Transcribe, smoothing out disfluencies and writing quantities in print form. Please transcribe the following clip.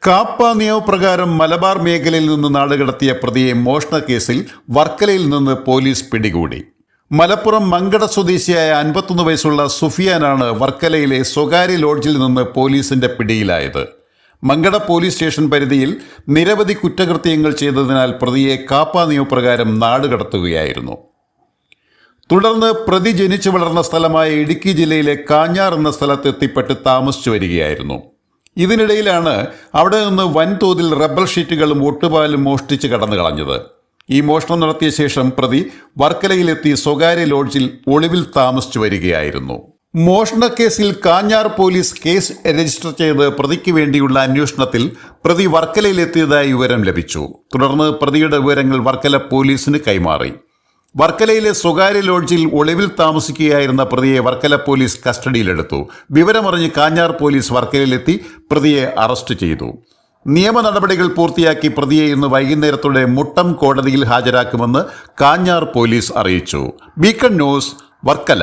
കാപ്പ നിയമപ്രകാരം മലബാർ മേഖലയിൽ നിന്ന് നാടുകടത്തിയ പ്രതിയെ മോഷണ കേസിൽ വർക്കലയിൽ നിന്ന് പോലീസ് പിടികൂടി. മലപ്പുറം മങ്കട സ്വദേശിയായ 51 വയസ്സുള്ള സുഫിയാനാണ് വർക്കലയിലെ സ്വകാര്യ ലോഡ്ജിൽ നിന്ന് പോലീസിന്റെ പിടിയിലായത്. മങ്കട പോലീസ് സ്റ്റേഷൻ പരിധിയിൽ നിരവധി കുറ്റകൃത്യങ്ങൾ ചെയ്തതിനാൽ പ്രതിയെ കാപ്പ നിയമപ്രകാരം നാടുകടത്തുകയായിരുന്നു. തുടർന്ന് പ്രതി ജനിച്ചു വളർന്ന സ്ഥലമായ ഇടുക്കി ജില്ലയിലെ കാഞ്ഞാർ എന്ന സ്ഥലത്ത് എത്തിപ്പെട്ട് താമസിച്ചു വരികയായിരുന്നു. ഇതിനിടയിലാണ് അവിടെ നിന്ന് വൻതോതിൽ റബ്ബർ ഷീറ്റുകളും ഒട്ടുപാലും മോഷ്ടിച്ച് കടന്നു കളഞ്ഞത്. ഈ മോഷണം നടത്തിയ ശേഷം പ്രതി വർക്കലയിലെത്തി സ്വകാര്യ ലോഡ്ജിൽ ഒളിവിൽ താമസിച്ചു വരികയായിരുന്നു. മോഷണക്കേസിൽ കാഞ്ഞാർ പോലീസ് കേസ് രജിസ്റ്റർ ചെയ്ത് പ്രതിക്ക് വേണ്ടിയുള്ള അന്വേഷണത്തിൽ പ്രതി വർക്കലയിലെത്തിയതായി വിവരം ലഭിച്ചു. തുടർന്ന് പ്രതിയുടെ വിവരങ്ങൾ വർക്കല പോലീസിന് കൈമാറി. വർക്കലയിലെ സ്വകാര്യ ലോഡ്ജിൽ ഒളിവിൽ താമസിക്കുകയായിരുന്ന പ്രതിയെ വർക്കല പോലീസ് കസ്റ്റഡിയിലെടുത്തു. വിവരമറിഞ്ഞ് കാഞ്ഞാർ പോലീസ് വർക്കലയിലെത്തി പ്രതിയെ അറസ്റ്റ് ചെയ്തു. നിയമ നടപടികൾ പൂർത്തിയാക്കി പ്രതിയെ ഇന്ന് വൈകുന്നേരത്തോടെ മുട്ടം കോടതിയിൽ ഹാജരാക്കുമെന്ന് കാഞ്ഞാർ പോലീസ് അറിയിച്ചു. Beacon news, Varkala.